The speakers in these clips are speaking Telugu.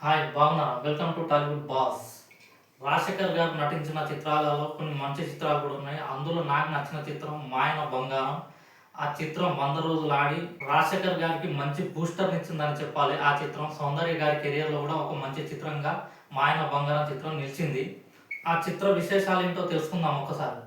హాయ్ బాగున్నారా? Welcome to Tollywood boss. Rajasekhar గారు నటించిన చిత్రాలలో కొన్ని మంచి చిత్రాలు కూడా ఉన్నాయి. అందులో నాకు నచ్చిన చిత్రం మాయన బంగారం. ఆ చిత్రం 100 రోజులు ఆడి రాజశేఖర్ గారికి మంచి బూస్టర్ ఇచ్చిందని చెప్పాలి. ఆ చిత్రం సౌందర్య గారి కెరియర్లో కూడా ఒక మంచి చిత్రంగా మాయన బంగారం చిత్రం నిలిచింది. ఆ చిత్ర విశేషాలు ఏంటో తెలుసుకుందాం ఒకసారి.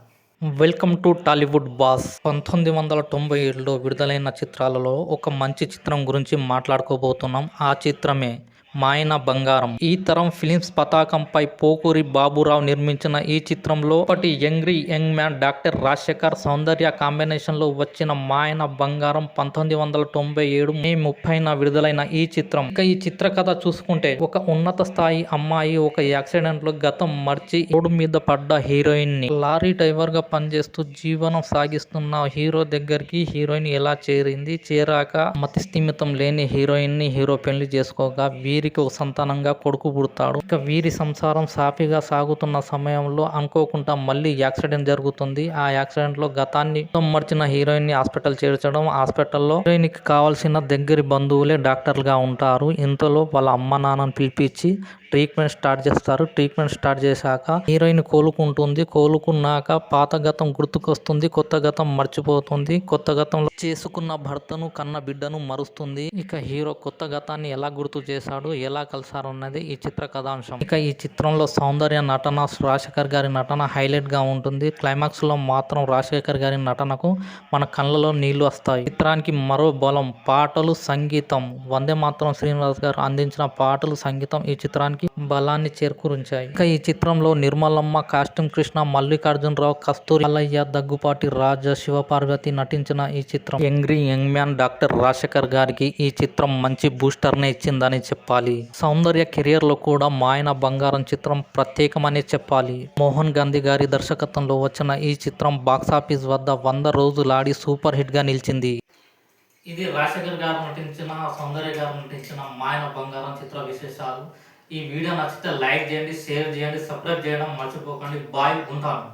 Welcome to Tollywood boss. 1997లో విడుదలైన చిత్రాలలో ఒక మంచి చిత్రం గురించి మాట్లాడుకోబోతున్నాం. ఆ చిత్రమే మాయన బంగారం. ఈ తరం ఫిలిమ్స్ పతాకంపై పోకూరి బాబురావు నిర్మించిన ఈ చిత్రంలో ఒకటి యంగ్ మ్యాన్ డాక్టర్ రాజశేఖర్ సౌందర్య కాంబినేషన్ లో వచ్చిన మాయన బంగారం 1997 మే 30న విడుదలైన ఈ చిత్రం. ఇక ఈ చిత్ర కథ చూసుకుంటే, ఒక ఉన్నత స్థాయి అమ్మాయి ఒక యాక్సిడెంట్ లో గతం మర్చి రోడ్డు మీద పడ్డ హీరోయిన్ ని లారీ డ్రైవర్ గా పనిచేస్తూ జీవనం సాగిస్తున్న హీరో దగ్గరికి హీరోయిన్ ఎలా చేరింది, చేరాక మతి స్థిమితం లేని హీరోయిన్ ని హీరో పెళ్లి చేసుకోగా వీరికి ఒక సంతానంగా కొడుకు పుడతాడు. ఇక వీరి సంసారం సాఫీగా సాగుతున్న సమయంలో అనుకోకుండా మళ్ళీ యాక్సిడెంట్ జరుగుతుంది. ఆ యాక్సిడెంట్ లో గతాన్ని మర్చిన హీరోయిన్ ని హాస్పిటల్ చేర్చడం, హాస్పిటల్లో హీరోయిన్ కి కావాల్సిన దగ్గరి బంధువులే డాక్టర్లుగా ఉంటారు. ఇంతలో వాళ్ళ అమ్మ నాన్నని పిలిపించి ట్రీట్మెంట్ స్టార్ట్ చేస్తారు. ట్రీట్మెంట్ స్టార్ట్ చేశాక హీరోయిన్ కోలుకుంటుంది. కోలుకున్నాక పాత గతం గుర్తుకొస్తుంది, కొత్త గతం మర్చిపోతుంది. కొత్త గతంలో చేసుకున్న భర్తను కన్న బిడ్డను మరుస్తుంది. ఇక హీరో కొత్త గతాన్ని ఎలా గుర్తు చేశాడు, ఎలా కలిసారు అన్నది ఈ చిత్ర కథాంశం. ఇక ఈ చిత్రంలో సౌందర్య నటన, రాజశేఖర్ గారి నటన హైలైట్ గా ఉంటుంది. క్లైమాక్స్ లో మాత్రం రాజశేఖర్ గారి నటనకు మన కళ్ళలో నీళ్లు వస్తాయి. చిత్రానికి మరో బలం పాటలు, సంగీతం. వందే మాతరం శ్రీనివాస్ గారు అందించిన పాటలు, సంగీతం ఈ చిత్రానికి బలాన్ని చేకూర్చాయి. ఇక ఈ చిత్రంలో నిర్మలమ్మ, కాస్ట్యూమ్ కృష్ణ, మల్లికార్జునరావు, కస్తూరి, బాలయ్య, దగ్గుపాటి రాజా, శివపార్వతి నటించిన ఈ చిత్రం యంగ్ మ్యాన్ డాక్టర్ రాజశేఖర్ గారికి ఈ చిత్రం మంచి బూస్టర్ నే ఇచ్చిందని చెప్పాలి. సౌందర్య కెరియర్ లో కూడా మాయన బంగారం చిత్రం ప్రత్యేకమనే చెప్పాలి. మోహన్ గాంధీ గారి దర్శకత్వంలో వచ్చిన ఈ చిత్రం బాక్సాఫీస్ వద్ద 100 రోజులాడి సూపర్ హిట్ గా నిలిచింది. ఇది రాజశేఖర్ గారు నటించిన, సౌందర్య గారు నటించిన మాయన బంగారం చిత్ర విశేషాలు. ఈ వీడియో నచ్చితే లైక్ చేయండి, షేర్ చేయండి, సబ్స్క్రైబ్ చేయడం మర్చిపోకండి. బాయ్, ఉంటాను.